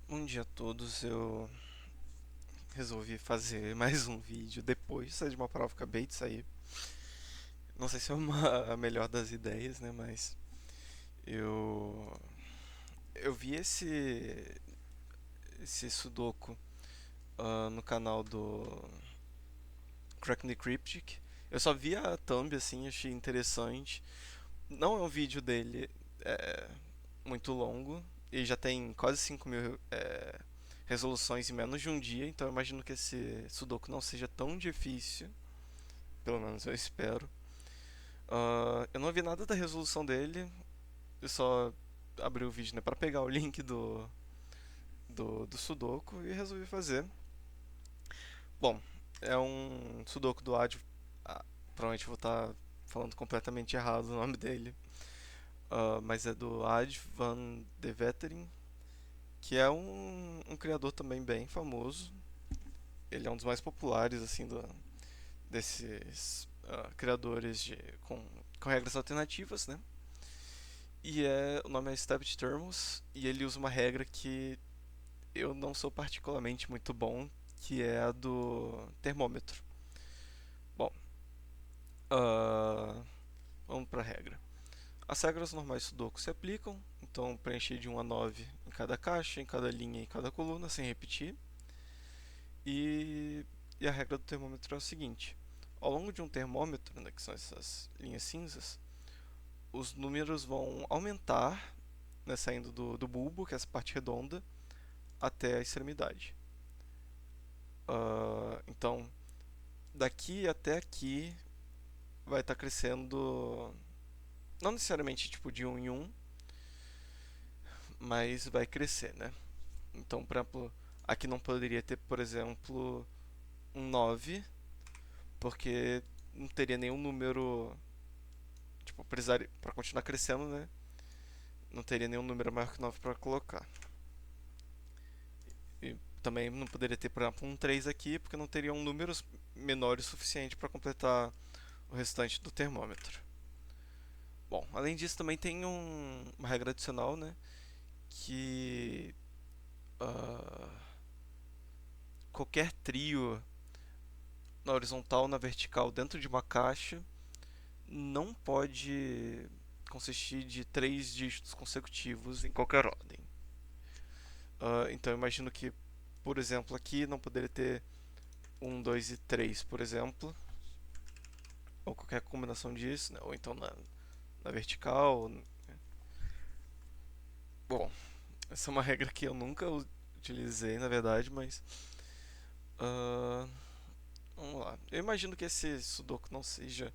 Bom dia a todos, eu resolvi fazer mais um vídeo depois de uma prova que acabei de sair. Não sei se é a melhor das ideias, né, mas eu eu vi esse Sudoku no canal do Crack the Cryptic. Eu só vi a thumb assim, achei interessante. Não é um vídeo dele é, muito longo e já tem quase 5.000 resoluções em menos de um dia, então eu imagino que esse Sudoku não seja tão difícil, pelo menos eu espero. Eu não vi nada da resolução dele, eu só abri o vídeo, né, para pegar o link do Sudoku e resolvi fazer. Bom, é um Sudoku do Ad. Ah, provavelmente vou estar falando completamente errado o nome dele. Mas é do Ad van de Vettering, que é um criador também bem famoso. Ele é um dos mais populares assim desses criadores com regras alternativas, né? O nome é Stabbed Thermos e ele usa uma regra que eu não sou particularmente muito bom, que é a do termômetro. Bom, uh, vamos para a regra. As regras normais do Sudoku se aplicam, então preencher de 1 a 9 em cada caixa, em cada linha e em cada coluna, sem repetir. E, e a regra do termômetro é o seguinte: ao longo de um termômetro, né, que são essas linhas cinzas, os números vão aumentar, né, saindo do bulbo, que é essa parte redonda, até a extremidade. Então, daqui até aqui vai estar crescendo, não necessariamente tipo de um em um, mas vai crescer, né? Então, por exemplo, aqui não poderia ter, por exemplo, um 9, porque não teria nenhum número, tipo, precisaria para continuar crescendo, né? Não teria nenhum número maior que 9 para colocar. E também não poderia ter, por exemplo, um 3 aqui, porque não teriam números menores o suficiente para completar o restante do termômetro. Bom, além disso também tem uma regra adicional, né, que uh, qualquer trio na horizontal ou na vertical dentro de uma caixa não pode consistir de três dígitos consecutivos em qualquer ordem. Então eu imagino que, por exemplo, aqui não poderia ter um, 2 e 3, por exemplo, ou qualquer combinação disso, né? Ou então na vertical. Bom, essa é uma regra que eu nunca utilizei, na verdade, mas uh, vamos lá. Eu imagino que esse Sudoku não seja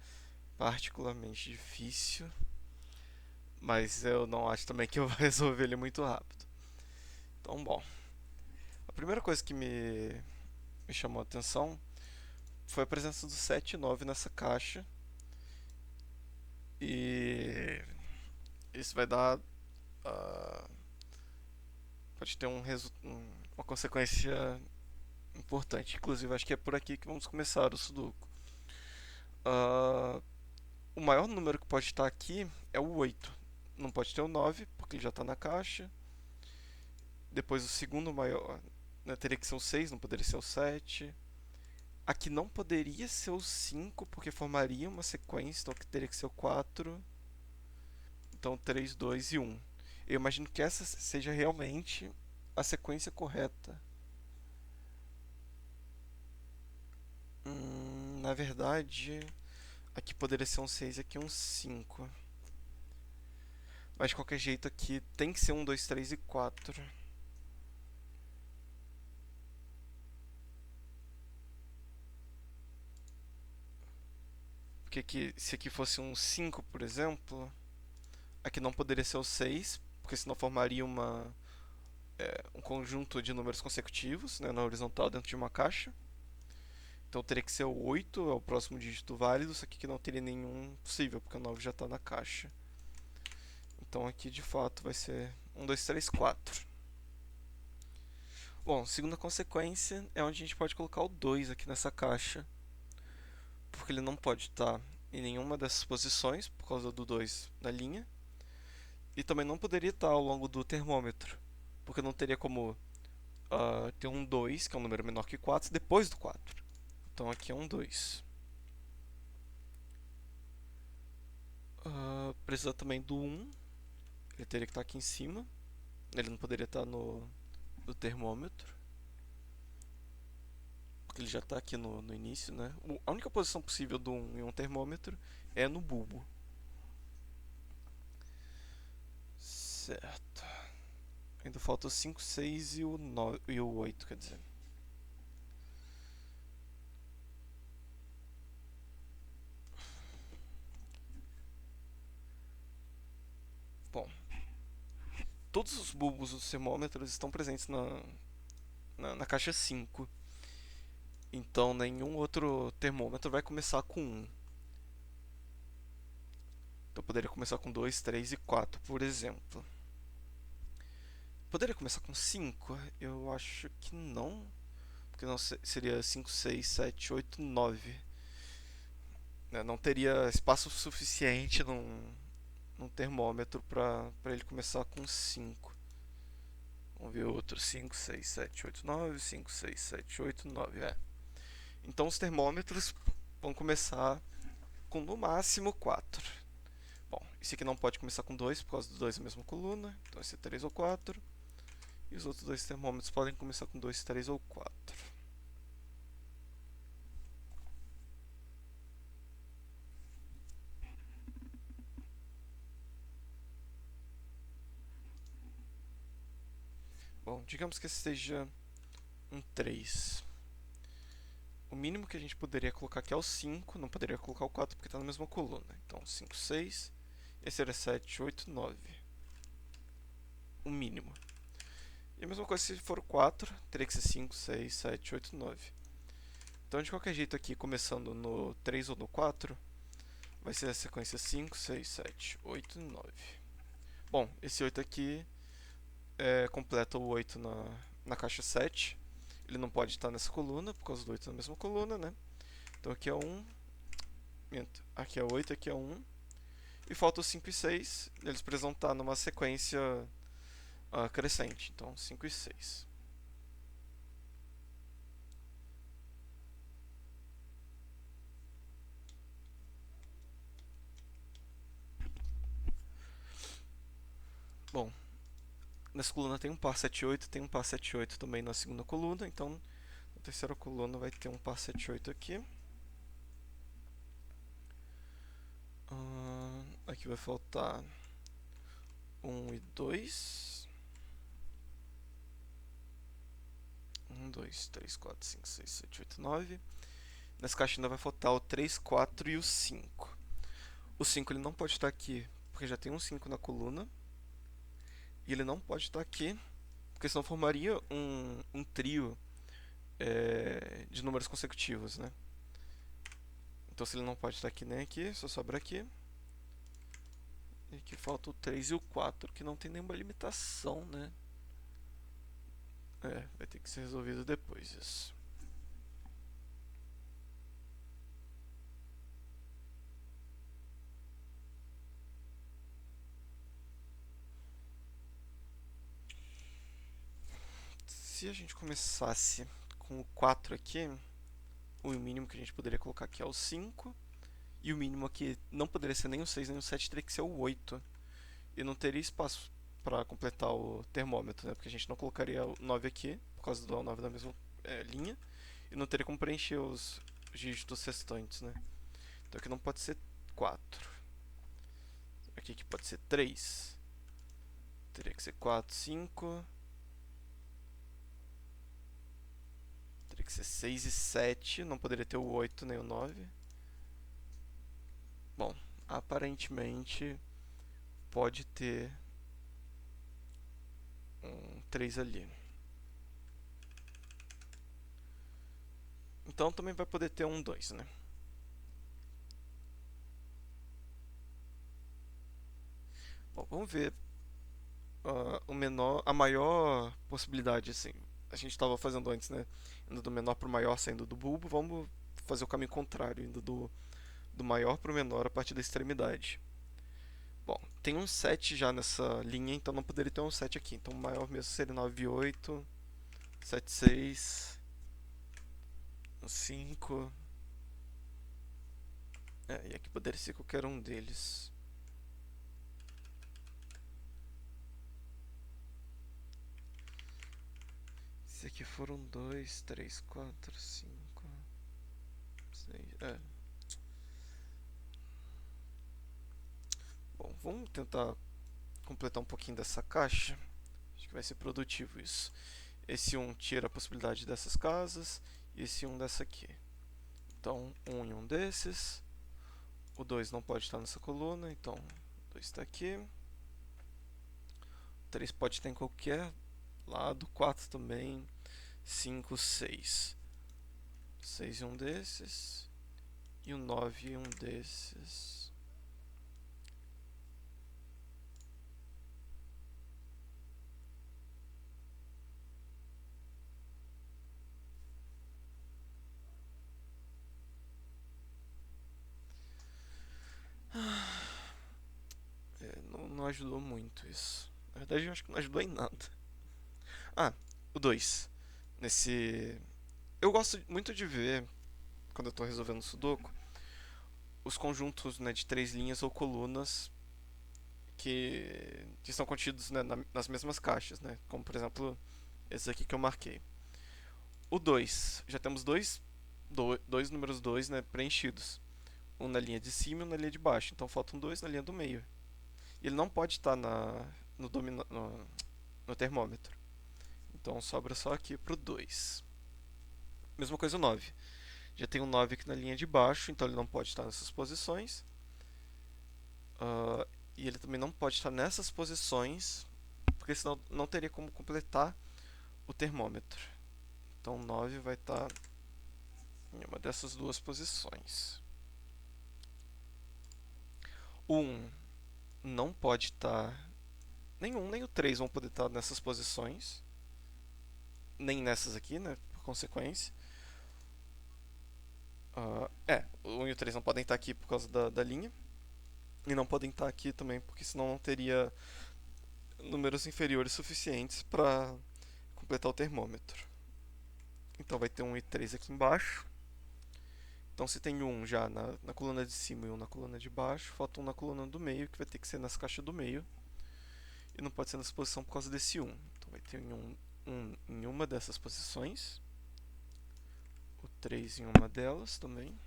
particularmente difícil, mas eu não acho também que eu vou resolver ele muito rápido. Então, bom, a primeira coisa que me chamou a atenção foi a presença do 7 e 9 nessa caixa. E isso vai dar. Uh, pode ter uma consequência importante. Inclusive, acho que é por aqui que vamos começar o Sudoku. Uh, o maior número que pode estar aqui é o 8. Não pode ter o 9, porque ele já está na caixa. Depois, o segundo maior, né, teria que ser o 6, não poderia ser o 7. Aqui não poderia ser o 5, porque formaria uma sequência, então aqui teria que ser o 4. Então 3, 2 e 1. Eu imagino que essa seja realmente a sequência correta. Na verdade, aqui poderia ser um 6 e aqui um 5. Mas de qualquer jeito aqui tem que ser um 2, 3 e 4. Porque aqui, se aqui fosse um 5, por exemplo, aqui não poderia ser o 6, porque senão formaria um conjunto de números consecutivos, né, na horizontal dentro de uma caixa. Então teria que ser o 8, é o próximo dígito válido, só que não teria nenhum possível, porque o 9 já está na caixa. Então aqui de fato vai ser 1, 2, 3, 4. Bom, segunda consequência é onde a gente pode colocar o 2 aqui nessa caixa, porque ele não pode estar em nenhuma dessas posições, por causa do 2 na linha, e também não poderia estar ao longo do termômetro, porque não teria como tem um 2, que é um número menor que 4, depois do 4. Então aqui é um 2. Precisa também do 1. Ele teria que estar aqui em cima. Ele não poderia estar no termômetro, porque ele já está aqui no início, né? A única posição possível do 1 em um termômetro é no bulbo. Certo. Ainda falta o 5, 6 e o 9, e o 8, quer dizer. Bom, todos os bulbos dos termômetros estão presentes na caixa 5. Então nenhum outro termômetro vai começar com 1. Então poderia começar com 2, 3 e 4, por exemplo. Poderia começar com 5? Eu acho que não. Porque não seria 5, 6, 7, 8, 9. Não teria espaço suficiente num termômetro para ele começar com 5. Vamos ver outro. 5, 6, 7, 8, 9. 5, 6, 7, 8, 9. Então os termômetros vão começar com no máximo 4. Bom, esse aqui não pode começar com 2 por causa dos dois na mesma coluna. Então esse é 3 ou 4. E os outros dois termômetros podem começar com 2, 3 ou 4. Bom, digamos que esse seja um 3. O mínimo que a gente poderia colocar aqui é o 5, não poderia colocar o 4 porque está na mesma coluna. Então 5, 6, esse era 7, 8, 9. O mínimo. E a mesma coisa se for o 4, teria que ser 5, 6, 7, 8, 9. Então de qualquer jeito aqui, começando no 3 ou no 4, vai ser a sequência 5, 6, 7, 8, 9. Bom, esse 8 aqui completa o 8 na caixa 7. Ele não pode estar nessa coluna, por causa do 8 na mesma coluna, né? Então aqui é 1, aqui é 8, aqui é 1. E falta os 5 e 6, eles precisam estar numa sequência crescente. Então 5 e 6. Bom, nessa coluna tem um par 7 e 8, tem um par 7 e 8 também na segunda coluna, então na terceira coluna vai ter um par 7 e 8 aqui. Aqui vai faltar 1 e 2. 1, 2, 3, 4, 5, 6, 7, 8, 9. Nessa caixa ainda vai faltar o 3, 4 e o 5. O 5 ele não pode estar aqui, porque já tem um 5 na coluna. E ele não pode estar aqui, porque senão formaria um trio de números consecutivos, né? Então se ele não pode estar aqui nem aqui, só sobra aqui. E aqui falta o 3 e o 4, que não tem nenhuma limitação, né? Vai ter que ser resolvido depois isso. Se a gente começasse com o 4 aqui, o mínimo que a gente poderia colocar aqui é o 5. E o mínimo aqui não poderia ser nem o 6 nem o 7, teria que ser o 8. E não teria espaço para completar o termômetro, né? Porque a gente não colocaria o 9 aqui, por causa do 9 da mesma linha. E não teria como preencher os dígitos restantes, né? Então aqui não pode ser 4. Aqui que pode ser 3. Teria que ser 4, 5. Teria que ser 6 e 7. Não poderia ter o 8 nem o 9. Bom, aparentemente pode ter um 3 ali. Então também vai poder ter um 2, né? Bom, vamos ver a maior possibilidade, assim. A gente estava fazendo antes, né? Indo do menor para o maior, saindo do bulbo. Vamos fazer o caminho contrário, indo do maior para o menor a partir da extremidade. Bom, tem um 7 já nessa linha, então não poderia ter um 7 aqui. Então o maior mesmo seria 9 e 8, sete seis, um 5. E aqui poderia ser qualquer um deles. Se aqui foram 2, 3, 4, 5, 6. Bom, vamos tentar completar um pouquinho dessa caixa. Acho que vai ser produtivo isso. Esse 1 tira a possibilidade dessas casas e esse 1 dessa aqui. Então, 1 em um desses. O 2 não pode estar nessa coluna, então o 2 está aqui. O 3 pode estar em qualquer lado, 4 também. 5, 6. 6 em um desses. E o 9 em um desses. Não ajudou muito isso. Na verdade, eu acho que não ajudou em nada. O 2. Nesse. Eu gosto muito de ver, quando eu estou resolvendo Sudoku, os conjuntos, né, de três linhas ou colunas que estão contidos, né, nas mesmas caixas, né? Como, por exemplo, esse aqui que eu marquei. O 2. Já temos dois números 2, né, preenchidos. Um na linha de cima e um na linha de baixo. Então faltam dois na linha do meio. E ele não pode estar no termômetro. Então sobra só aqui pro 2. Mesma coisa o 9. Já tem um 9 aqui na linha de baixo, então ele não pode estar nessas posições. E ele também não pode estar nessas posições, porque senão não teria como completar o termômetro. Então 9 vai estar em uma dessas duas posições. O 1 não pode estar. Nenhum, nem o 3 vão poder estar nessas posições. Nem nessas aqui, né? Por consequência. O 1 e o 3 não podem estar aqui por causa da linha. E não podem estar aqui também, porque senão não teria números inferiores suficientes para completar o termômetro. Então vai ter um e 3 aqui embaixo. Então se tem um já na coluna de cima e um na coluna de baixo, falta um na coluna do meio, que vai ter que ser nas caixas do meio. E não pode ser nessa posição por causa desse 1. Então vai ter um em uma dessas posições. O 3 em uma delas também.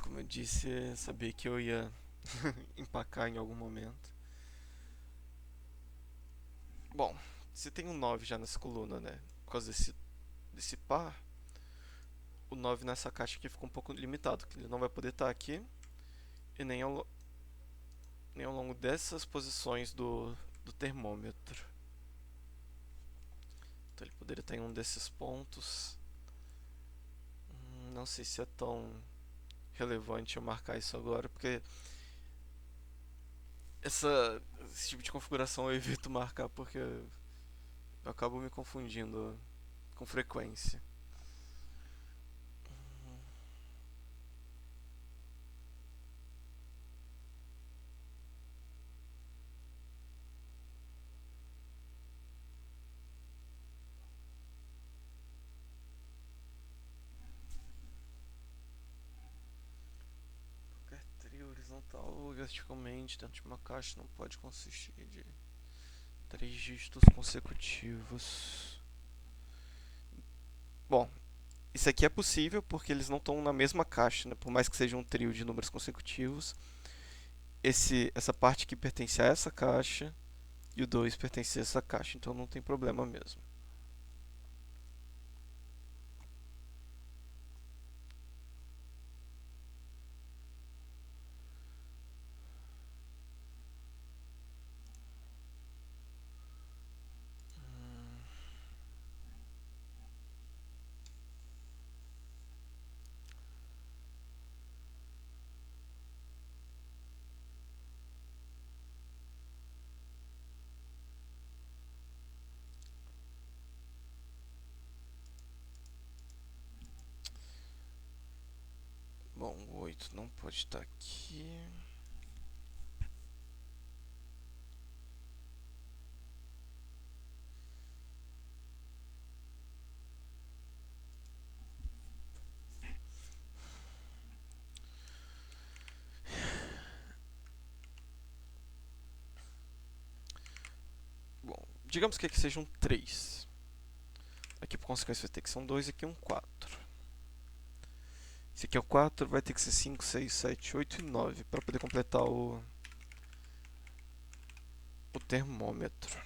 Como eu disse, sabia que eu ia empacar em algum momento. Bom, se tem um 9 já nessa coluna, né? Por causa desse par, o 9 nessa caixa aqui ficou um pouco limitado, que ele não vai poder estar aqui e nem ao longo dessas posições do termômetro. Então ele poderia estar em um desses pontos. Não sei se é tão relevante eu marcar isso agora, porque esse tipo de configuração eu evito marcar porque eu acabo me confundindo com frequência. Qualquer trio horizontal ou verticalmente dentro de uma caixa não pode consistir de três dígitos consecutivos. Bom, isso aqui é possível porque eles não estão na mesma caixa, né? Por mais que seja um trio de números consecutivos. Essa parte aqui pertence a essa caixa e o 2 pertence a essa caixa, então não tem problema mesmo. 8 não pode estar aqui. Bom, digamos que aqui seja um 3. Aqui por consequência vai ter que ser um 2 e aqui um 4. Esse aqui é o 4, vai ter que ser 5, 6, 7, 8 e 9 para poder completar o termômetro.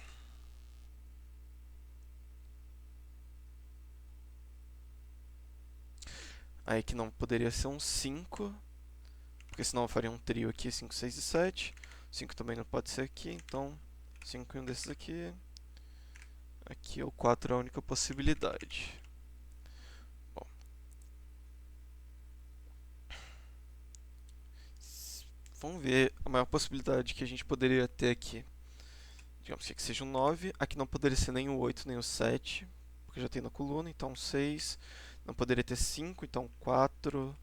Aí aqui não poderia ser um 5, porque senão eu faria um trio aqui, 5, 6 e 7. 5 também não pode ser aqui, então 5 e um desses aqui. Aqui o 4 é a única possibilidade. Bom, vamos ver a maior possibilidade que a gente poderia ter aqui. Digamos que aqui seja um 9. Aqui não poderia ser nem o 8 nem o 7, porque já tem na coluna, então 6. Não poderia ter 5, então 4.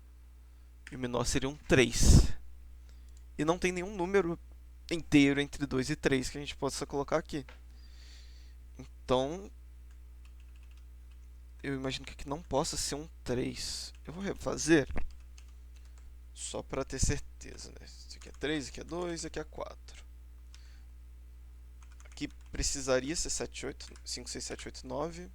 E o menor seria um 3. E não tem nenhum número inteiro entre 2 e 3 que a gente possa colocar aqui. Então, eu imagino que aqui não possa ser um 3. Eu vou refazer só para ter certeza, né? Isso aqui é 3, isso aqui é 2, isso aqui é 4. Aqui precisaria ser 7, 8, 5, 6, 7, 8, 9.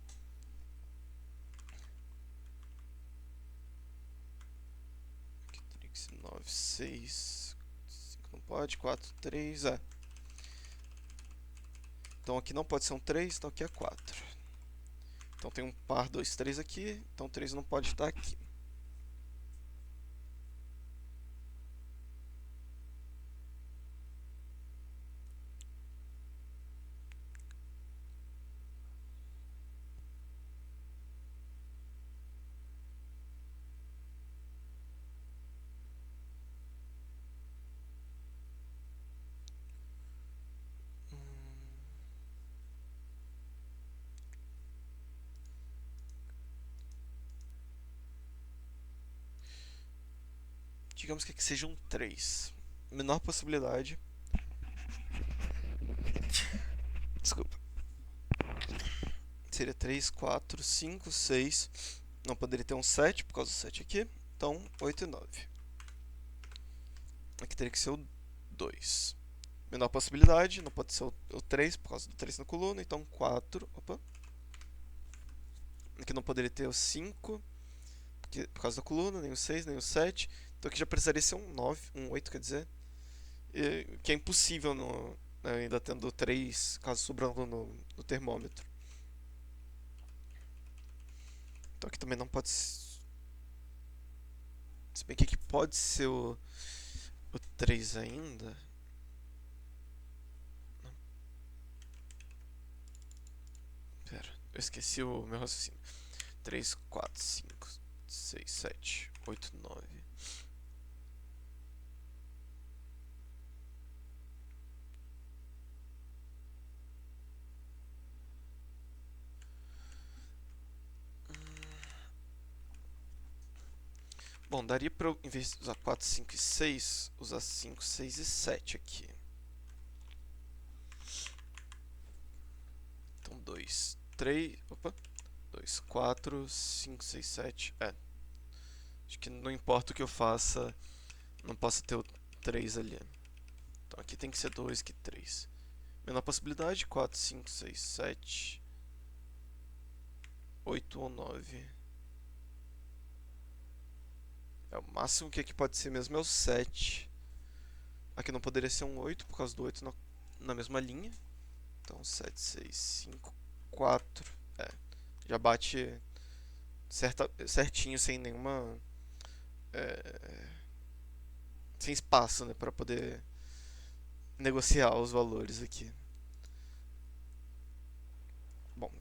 Aqui teria que ser 9, 6. 5 não pode, 4, 3, é. Então aqui não pode ser um 3, então aqui é 4. Então tem um par 2, 3 aqui, então 3 não pode estar aqui. Digamos que aqui seja um 3. Menor possibilidade. Desculpa. Seria 3, 4, 5, 6. Não poderia ter um 7 por causa do 7 aqui. Então 8 e 9. Aqui teria que ser o 2. Menor possibilidade, não pode ser o 3 por causa do 3 na coluna. Então 4. Opa. Aqui não poderia ter o 5 por causa da coluna, nem o 6, nem o 7. Então aqui já precisaria ser um 9, um 8, quer dizer. Que é impossível ainda tendo 3 casos sobrando no termômetro. Então aqui também não pode ser. Se bem que aqui pode ser o 3 ainda. Não. Pera, eu esqueci o meu raciocínio. 3, 4, 5, 6, 7, 8, 9. Bom, daria pra eu, em vez de usar 4, 5 e 6, usar 5, 6 e 7 aqui. Então 2, 3. Opa! 2, 4, 5, 6, 7. É. Acho que não importa o que eu faça, não posso ter o 3 ali. Então aqui tem que ser 2 que 3. Menor possibilidade: 4, 5, 6, 7, 8 ou 9. É, o máximo que aqui pode ser mesmo é o 7. Aqui não poderia ser um 8 por causa do 8 na mesma linha. Então 7, 6, 5, 4. É, já bate certinho, sem nenhuma. Sem espaço, né, para poder negociar os valores aqui. Bom,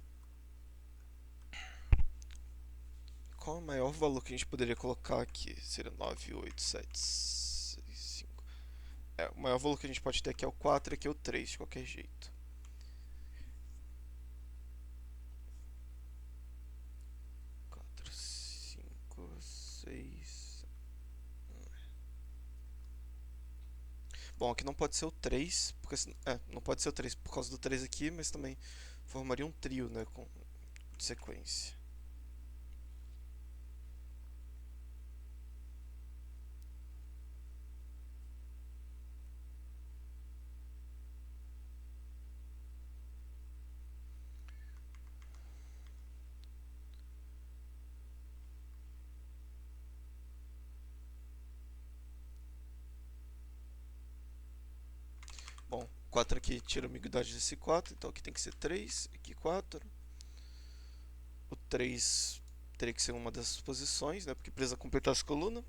qual é o maior valor que a gente poderia colocar aqui? Seria 9, 8, 7, 6, 5. O maior valor que a gente pode ter aqui é o 4 e aqui é o 3, de qualquer jeito. 4, 5, 6. Bom, aqui não pode ser o 3 porque não pode ser o 3 por causa do 3 aqui, mas também formaria um trio, né, com de sequência. Bom, 4 aqui tira a ambiguidade desse 4, então aqui tem que ser 3, aqui 4. O 3 teria que ser uma dessas posições, né, porque precisa completar essa coluna,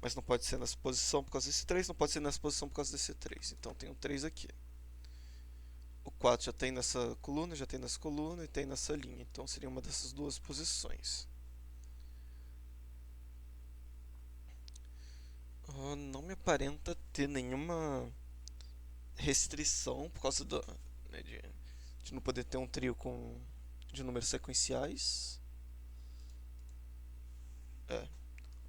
mas não pode ser nessa posição por causa desse 3, não pode ser nessa posição por causa desse 3. Então tem um 3 aqui. O 4 já tem nessa coluna, já tem nessa coluna e tem nessa linha. Então seria uma dessas duas posições. Não me aparenta ter nenhuma restrição por causa né, de não poder ter um trio de números sequenciais.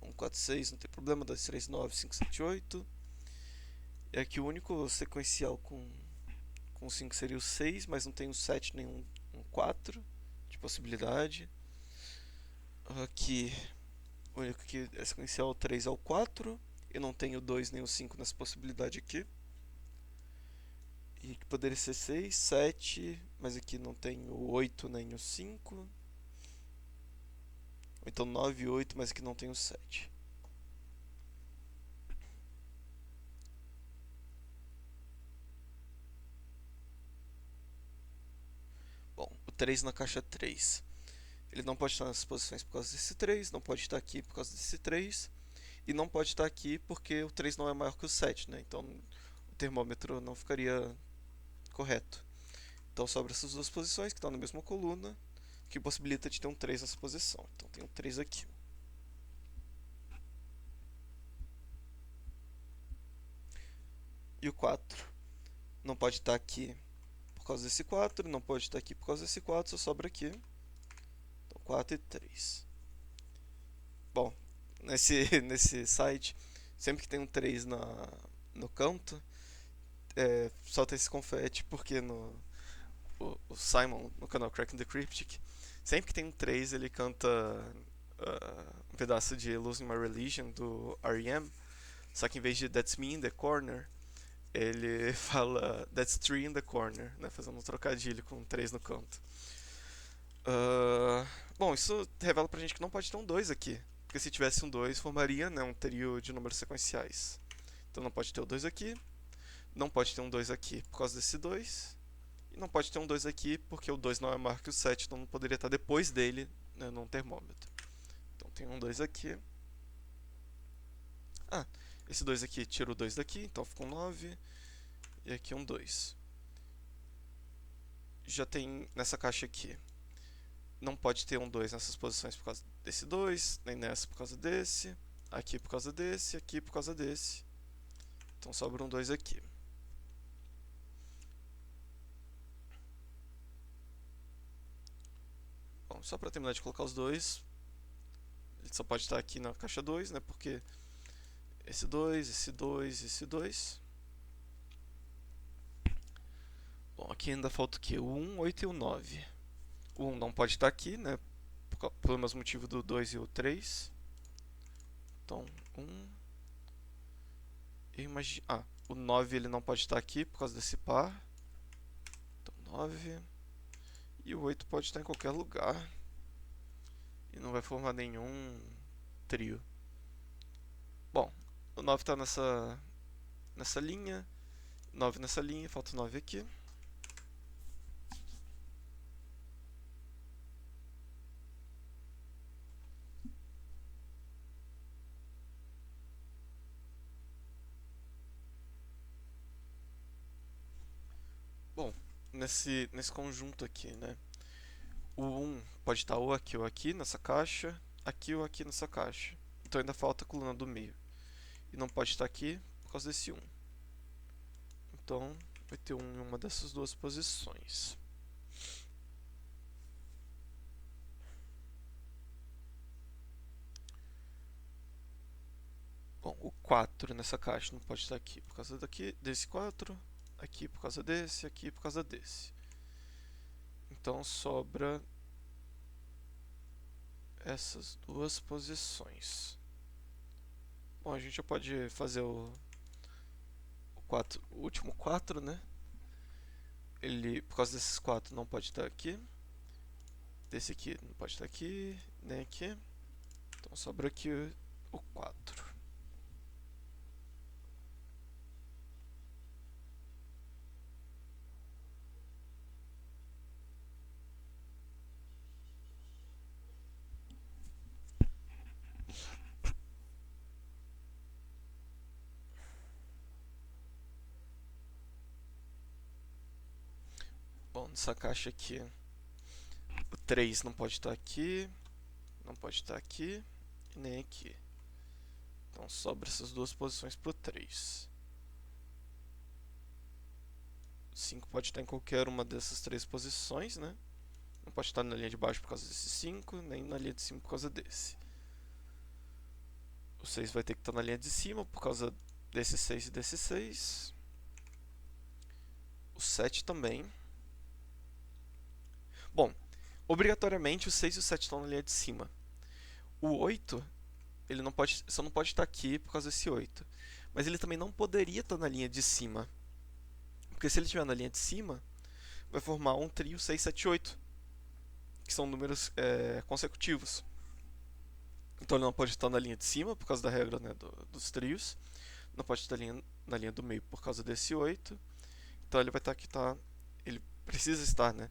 1, 4, 6, não tem problema. 2, 3, 9, 5, 7, 8. E aqui o único sequencial com 5 seria o 6, mas não tem o 7 nem um 4 de possibilidade. Aqui o único que é sequencial é o 3 ao 4. E não tem o 2 nem o 5 nessa possibilidade aqui. E que poderia ser 6, 7, mas aqui não tem o 8 nem o 5. Ou então 9 e 8, mas aqui não tem o 7. Bom, o 3 na caixa 3. Ele não pode estar nessas posições por causa desse 3, não pode estar aqui por causa desse 3, e não pode estar aqui porque o 3 não é maior que o 7, né? Então o termômetro não ficaria correto. Então sobra essas duas posições que estão na mesma coluna, que possibilita de ter um 3 nessa posição. Então tem um 3 aqui. E o 4 não pode estar aqui por causa desse 4, não pode estar aqui por causa desse 4, só sobra aqui. Então 4 e 3. Bom, nesse site, sempre que tem um 3 no canto, solta esse confete, porque o Simon, no canal Cracking the Cryptic, sempre que tem um 3 ele canta um pedaço de Losing My Religion do R.E.M., só que em vez de That's Me in the Corner, ele fala That's 3 in the Corner, né, fazendo um trocadilho com um 3 no canto. Bom, isso revela pra gente que não pode ter um 2 aqui, porque se tivesse um 2 formaria, né, um trio de números sequenciais. Então não pode ter o 2 aqui, não pode ter um 2 aqui por causa desse 2, e não pode ter um 2 aqui porque o 2 não é maior que o 7, então não poderia estar depois dele, né, num termômetro. Então tem um 2 aqui. Esse 2 aqui tira o 2 daqui, então fica um 9. E aqui um 2. Já tem nessa caixa aqui. Não pode ter um 2 nessas posições por causa desse 2, nem nessa por causa desse, aqui por causa desse, aqui por causa desse. Então sobra um 2 aqui. Bom, só para terminar de colocar os dois, ele só pode estar aqui na caixa 2, né? Porque esse 2, esse 2, esse 2. Bom, aqui ainda falta o que? O 1, 8 e o 9. O 1 não pode estar aqui, né? Pelo mesmo motivo do 2 e o 3. Então, 1. O 9 ele não pode estar aqui por causa desse par. Então, 9. E o 8 pode estar em qualquer lugar. E não vai formar nenhum trio. Bom, o 9 está nessa linha. 9 nessa linha, falta 9 aqui. Bom, nesse conjunto aqui, né? O 1 pode estar ou aqui nessa caixa, aqui ou aqui nessa caixa. Então ainda falta a coluna do meio. E não pode estar aqui por causa desse 1. Então vai ter 1 em uma dessas duas posições. Bom, o 4 nessa caixa não pode estar aqui por causa desse 4, aqui por causa desse, aqui por causa desse. Então sobra essas duas posições. Bom, a gente já pode fazer o último 4, né? Ele, por causa desses 4, não pode estar aqui. Desse aqui não pode estar aqui, nem aqui. Então sobra aqui o 4. Bom, nessa caixa aqui, o 3 não pode estar aqui, não pode estar aqui e nem aqui. Então sobra essas duas posições para o 3. O 5 pode estar em qualquer uma dessas três posições, né? Não pode estar na linha de baixo por causa desse 5, nem na linha de cima por causa desse. O 6 vai ter que estar na linha de cima por causa desse 6 e desse 6. O 7 também. Bom, obrigatoriamente o 6 e o 7 estão na linha de cima. O 8, ele não pode, só não pode estar aqui por causa desse 8. Mas ele também não poderia estar na linha de cima. Porque se ele estiver na linha de cima, vai formar um trio 6, 7, 8. Que são números consecutivos. Então ele não pode estar na linha de cima por causa da regra, né, dos trios. Não pode estar na linha do meio por causa desse 8. Então ele vai estar aqui, ele precisa estar, né,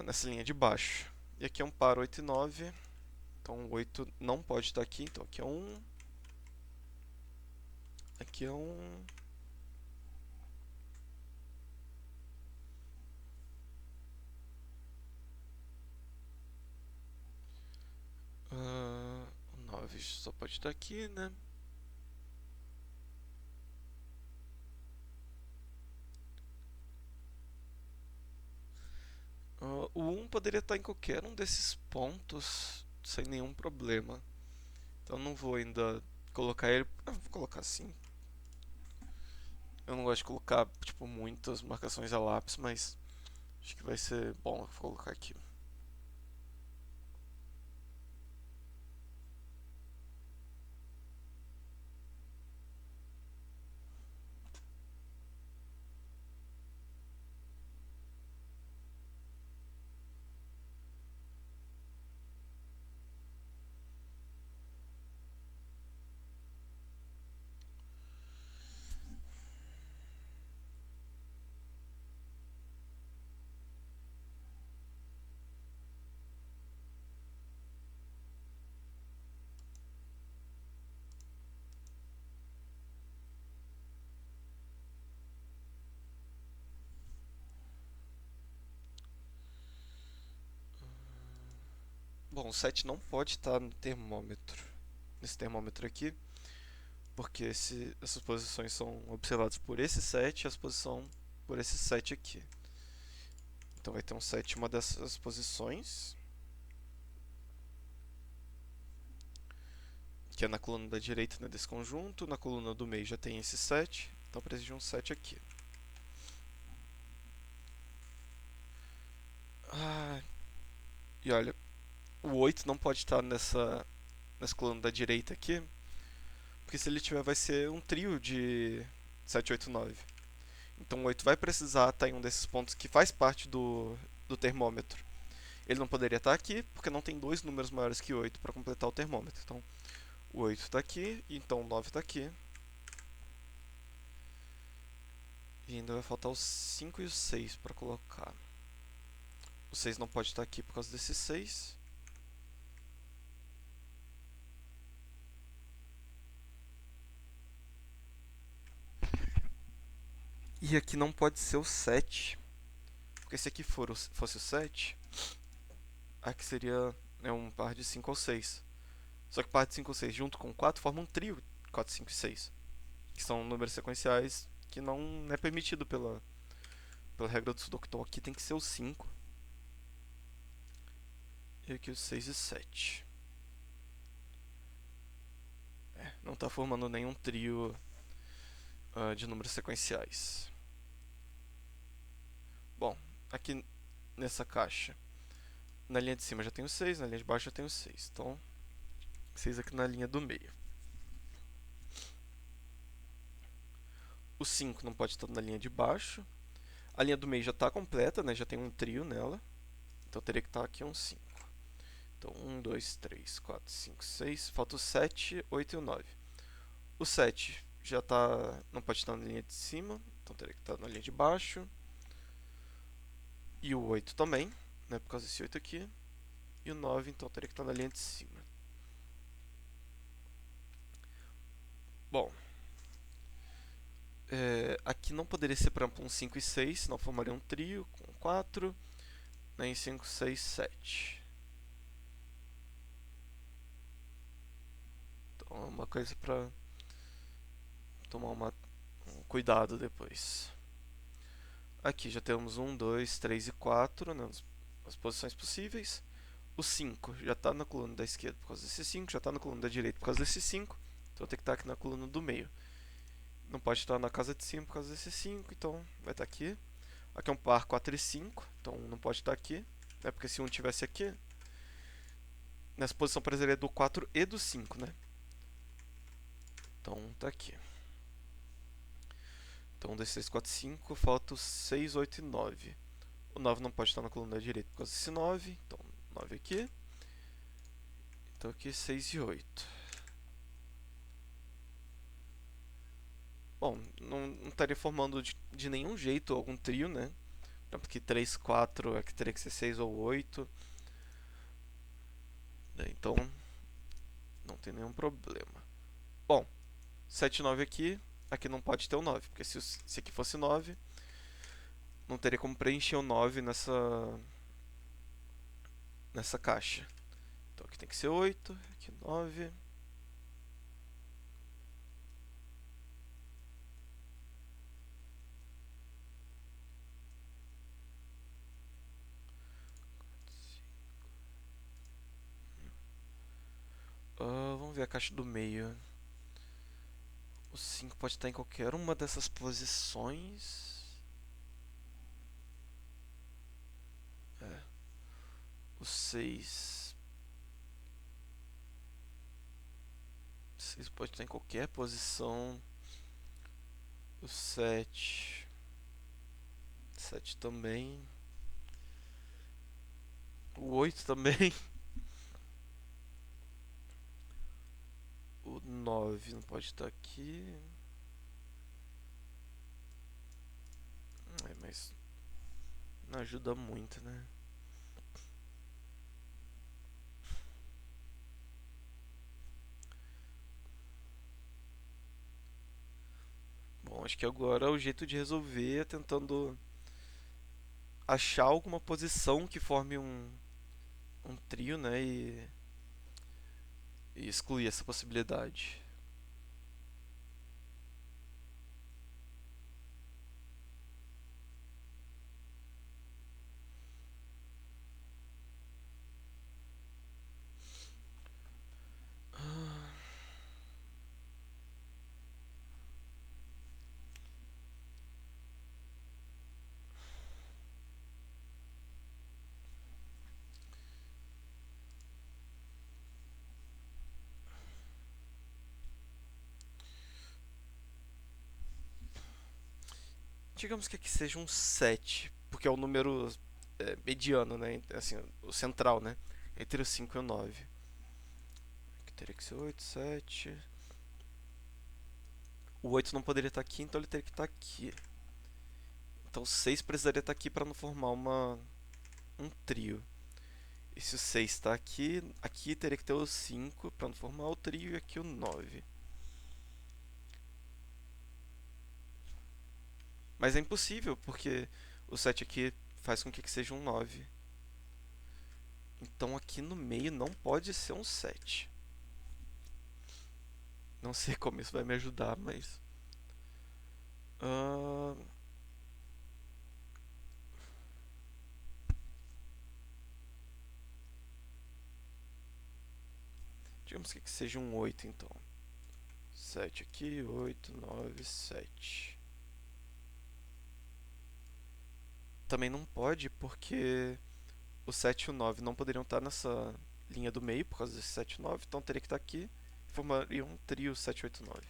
nessa linha de baixo. E aqui é um par 8 e 9. Então o 8 não pode estar aqui. Então aqui é 1. Aqui é 1. O 9 só pode estar aqui, né? O 1 poderia estar em qualquer um desses pontos sem nenhum problema. Então não vou ainda colocar ele. Vou colocar assim. Eu não gosto de colocar tipo muitas marcações a lápis, mas acho que vai ser bom colocar aqui. Bom, o 7 não pode estar no termômetro. Nesse termômetro aqui. Porque essas posições são observadas por esse 7 e as posições por esse 7 aqui. Então vai ter um 7 em uma dessas posições. Que é na coluna da direita, né, desse conjunto. Na coluna do meio já tem esse 7. Então precisa de um 7 aqui. E olha, o 8 não pode estar nessa coluna da direita aqui. Porque se ele tiver, vai ser um trio de 7, 8, 9. Então o 8 vai precisar estar em um desses pontos que faz parte do termômetro. Ele não poderia estar aqui, porque não tem dois números maiores que 8 para completar o termômetro. Então o 8 está aqui, então o 9 está aqui. E ainda vai faltar o 5 e o 6 para colocar. O 6 não pode estar aqui por causa desse 6. E aqui não pode ser o 7. Porque se aqui fosse o 7, aqui seria um par de 5 ou 6. Só que par de 5 ou 6 junto com 4 forma um trio 4, 5 e 6. Que são números sequenciais que não é permitido pela regra do Sudoku. Então aqui tem que ser o 5. E aqui o 6 e 7. Não está formando nenhum trio de números sequenciais. Bom, aqui nessa caixa, na linha de cima já tem o 6, na linha de baixo já tem o 6. Então, 6 aqui na linha do meio. O 5 não pode estar na linha de baixo. A linha do meio já está completa, né? Já tem um trio nela. Então teria que estar aqui um 5. Então 1, 2, 3, 4, 5, 6. Falta o 7, 8 e o 9. O 7 já tá, não pode estar na linha de cima, então teria que estar na linha de baixo. E o 8 também, né? Por causa desse 8 aqui. E o 9 então teria que estar na linha de cima. Bom, aqui não poderia ser, por exemplo, um 5 e 6, senão formaria um trio com 4, né, em 5, 6, 7. Então é uma coisa para tomar um cuidado depois. Aqui já temos 1, 2, 3 e 4, né, as posições possíveis. O 5 já está na coluna da esquerda por causa desse 5, já está na coluna da direita por causa desse 5, então tem que estar aqui na coluna do meio. Não pode estar na casa de cima por causa desse 5, então vai estar aqui. Aqui é um par 4 e 5, então não pode estar aqui, né? Porque se um tivesse aqui, nessa posição precisaria do 4 e do 5, né? Então tá aqui. Então 1, 2, 3, 4, 5, falta o 6, 8 e 9. O 9 não pode estar na coluna da direita por causa desse 9, então 9 aqui. Então aqui 6 e 8. Bom, não estaria formando de nenhum jeito algum trio, né? Porque 3, 4 é que teria que ser 6 ou 8. Então, não tem nenhum problema. Bom, 7 e 9 aqui. Aqui não pode ter o 9, porque se aqui fosse 9, não teria como preencher o 9 nessa caixa. Então aqui tem que ser 8, aqui 9. Vamos ver a caixa do meio. O 5 pode estar em qualquer uma dessas posições. O 6. O 6 pode estar em qualquer posição. O 7. 7 também. O 8 também. O 9 não pode estar aqui. Mas não ajuda muito, né? Bom, acho que agora o jeito de resolver é tentando achar alguma posição que forme um trio, né? E excluir essa possibilidade. Digamos que aqui seja um 7, porque é o número mediano, né? Assim, o central, né? Entre o 5 e o 9. Aqui teria que ser 8, 7. O 8 não poderia estar aqui, então ele teria que estar aqui. Então o 6 precisaria estar aqui para não formar um trio. E se o 6 está aqui, aqui teria que ter o 5 para não formar o trio e aqui o 9. Mas é impossível, porque o 7 aqui faz com que seja um 9. Então aqui no meio não pode ser um 7. Não sei como isso vai me ajudar, mas. Uh... Digamos que seja um 8 então. 7 aqui, 8, 9, 7. Também não pode porque o 7 e o 9 não poderiam estar nessa linha do meio por causa desse 7 e 9, então teria que estar aqui. Formaria um trio 7, 8, 9.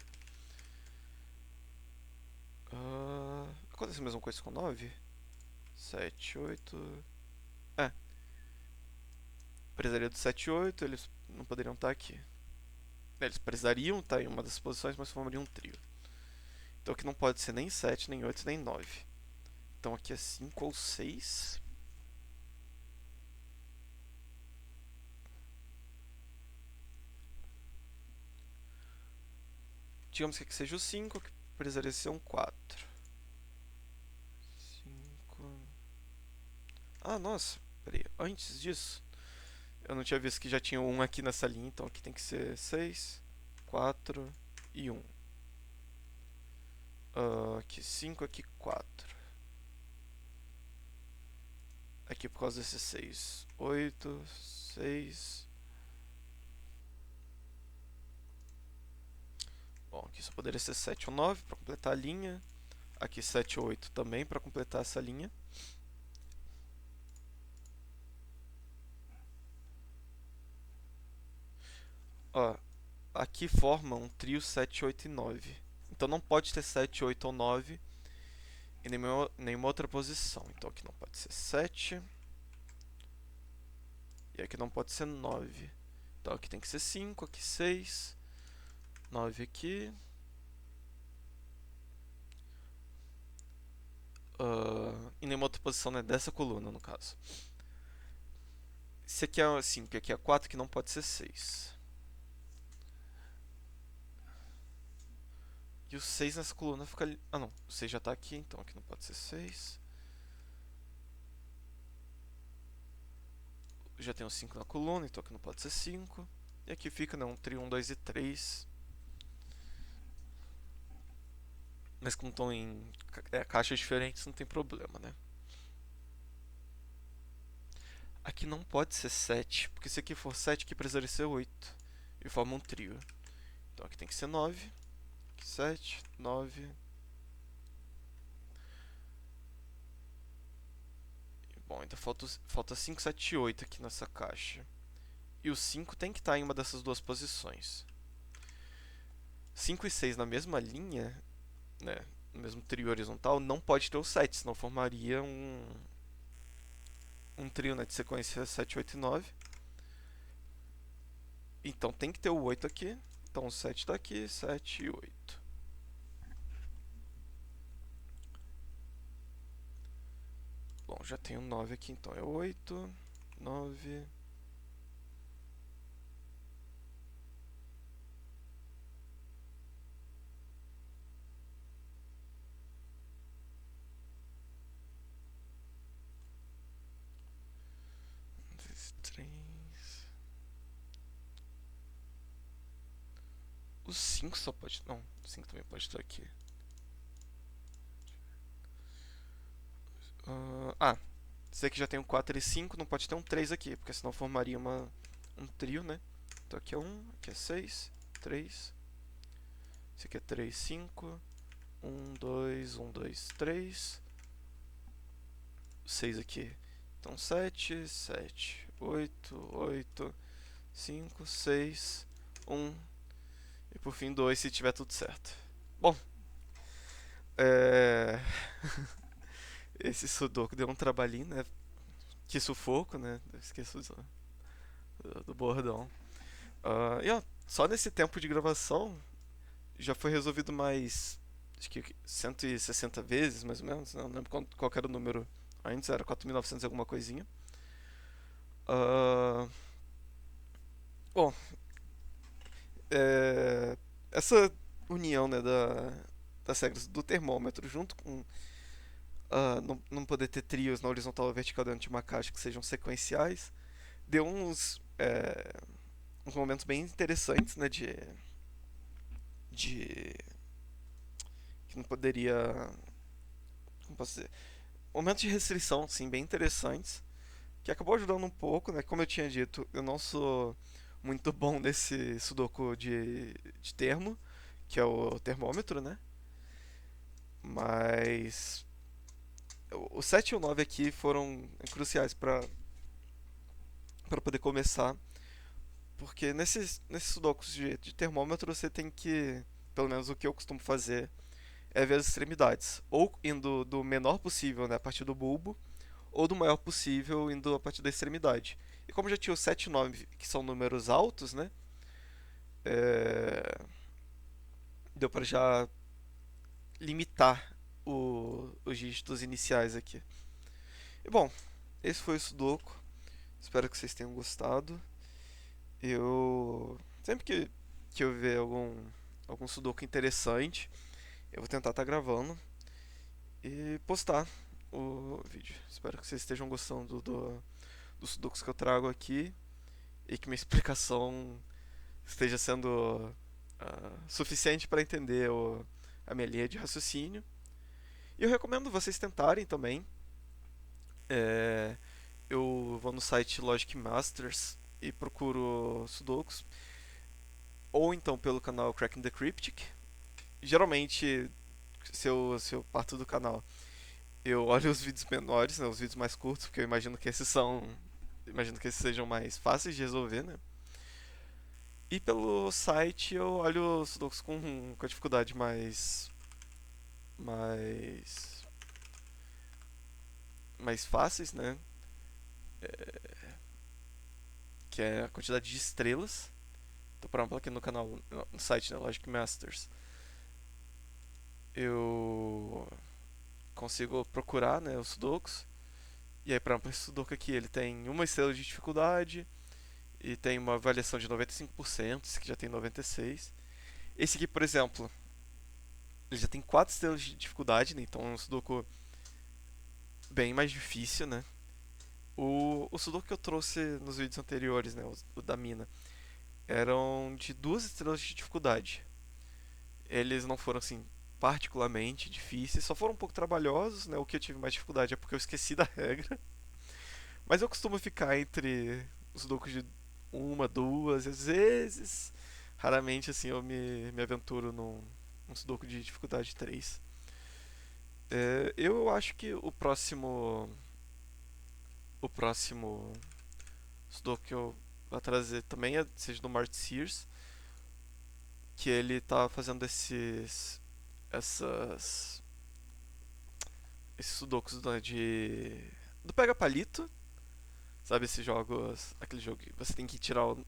Acontece a mesma coisa com 9? 7, 8. É, precisaria do 7 e 8, eles não poderiam estar aqui. Eles precisariam estar em uma das posições, mas formariam um trio. Então aqui não pode ser nem 7, nem 8, nem 9. Então aqui é 5 ou 6. Digamos que aqui seja o 5, que precisaria ser um 4. 5. Ah, nossa, peraí. Antes disso, eu não tinha visto que já tinha um aqui nessa linha, então aqui tem que ser 6, 4 e 1. Aqui 5, aqui 4. Aqui por causa desse 6. 8, 6. Bom, aqui só poderia ser 7 ou 9 para completar a linha. Aqui 7 ou 8 também para completar essa linha. Ó, aqui forma um trio 7, 8 e 9. Então não pode ter 7, 8 ou 9 em nenhuma outra posição. Então aqui não pode ser 7. E aqui não pode ser 9. Então aqui tem que ser 5, aqui 6, 9 aqui. Em nenhuma outra posição, né? Dessa coluna, no caso. Esse aqui é 5, aqui é 4, que não pode ser 6. E o 6 nessa coluna fica ali. Ah, não. O 6 já tá aqui, então aqui não pode ser 6. Já tem o 5 na coluna, então aqui não pode ser 5. E aqui fica, né? Um trio 1, 2 e 3. Mas como estão em caixas diferentes, não tem problema, né? Aqui não pode ser 7, porque se aqui for 7, aqui precisaria ser 8. E forma um trio. Então aqui tem que ser 9. 7, 9. Bom, ainda falta 5, 7 e 8 aqui nessa caixa. E o 5 tem que estar em uma dessas duas posições. 5 e 6 na mesma linha, né, no mesmo trio horizontal, não pode ter o 7, senão formaria um trio, né, de sequência 7, 8 e 9. Então tem que ter o 8 aqui. Então o 7 está aqui, 7 e 8. Bom, já tenho 9 aqui, então é 8, 9. O 5 só pode. Não, o 5 também pode estar aqui. Esse aqui já tem um 4 e 5, não pode ter um 3 aqui, porque senão formaria um trio, né? Então aqui é 1, aqui é 6, 3. Esse aqui é 3, 5. 1, 2, 1, 2, 3. 6 aqui. Então 7, 7, 8, 8, 5, 6, 1. E por fim 2 se tiver tudo certo. Bom, é... esse sudoku deu um trabalhinho, né? Que sufoco, né? Eu esqueço do bordão. E ó, só nesse tempo de gravação já foi resolvido mais, acho que 160 vezes, mais ou menos. Não lembro qual era o número antes, era 4.900 e alguma coisinha. Bom, essa união, né, das regras do termômetro junto com não poder ter trios na horizontal ou vertical dentro de uma caixa que sejam sequenciais, deu uns momentos bem interessantes, né, de que não poderia, como posso dizer, momentos de restrição, sim, bem interessantes, que acabou ajudando um pouco, né, como eu tinha dito, eu não sou muito bom nesse sudoku de termo, que é o termômetro, né? Mas o 7 e o 9 aqui foram cruciais para poder começar, porque nesses sudokus de termômetro você tem que, pelo menos o que eu costumo fazer, é ver as extremidades, ou indo do menor possível, né, a partir do bulbo, ou do maior possível indo a partir da extremidade. E como já tinha o 7 e 9, que são números altos, né, é, deu para já limitar os dígitos iniciais aqui. E bom, esse foi o Sudoku. Espero que vocês tenham gostado. Eu sempre que eu ver algum Sudoku interessante, eu vou tentar estar gravando e postar o vídeo. Espero que vocês estejam gostando dos Sudokus que eu trago aqui e que minha explicação esteja sendo suficiente para entender a minha linha de raciocínio. E eu recomendo vocês tentarem também. É, eu vou no site Logic Masters e procuro Sudokus, ou então pelo canal Cracking the Cryptic. Geralmente, se eu parto do canal, eu olho os vídeos menores, né, os vídeos mais curtos, porque eu imagino que esses sejam mais fáceis de resolver, né? E pelo site eu olho os Sudokus com a dificuldade mais mais fáceis, né? Que é a quantidade de estrelas. Então, por exemplo, aqui no canal, no site, né, Logic Masters, eu consigo procurar, né, os sudokus. E aí, por exemplo, esse sudoku aqui, ele tem uma estrela de dificuldade e tem uma avaliação de 95%, esse aqui já tem 96%. Esse aqui, por exemplo, ele já tem 4 estrelas de dificuldade, né, então é um sudoku bem mais difícil, né. O sudoku que eu trouxe nos vídeos anteriores, né, o da mina, eram de 2 estrelas de dificuldade. Eles não foram assim particularmente difíceis, só foram um pouco trabalhosos, né? O que eu tive mais dificuldade é porque eu esqueci da regra. Mas eu costumo ficar entre os sudokus de uma, duas, às vezes. Raramente assim eu me aventuro num sudoku de dificuldade 3. Eu acho que o próximo sudoku que eu vou trazer também seja do Mart Sears, que ele tá fazendo essas esses sudokus do pega palito, sabe, esses jogos, aquele jogo que você tem que ir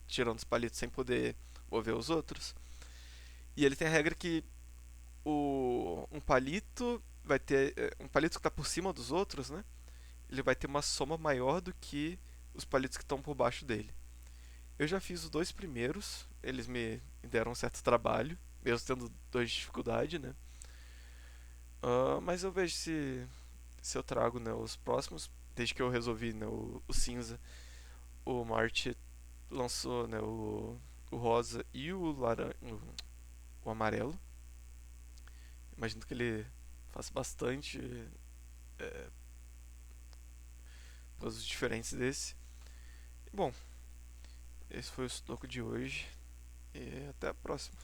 tirando os palitos sem poder mover os outros. E ele tem a regra que um palito vai ter um palito que está por cima dos outros, né? Ele vai ter uma soma maior do que os palitos que estão por baixo dele. Eu já fiz os dois primeiros, eles me deram um certo trabalho, mesmo tendo dois de dificuldade, né? Mas eu vejo se eu trago, né, os próximos, desde que eu resolvi, né, o cinza. O Marte lançou, né, o rosa e o amarelo. Imagino que ele faz bastante puzzles diferentes desse. E, bom, esse foi o Sudoku de hoje e até a próxima.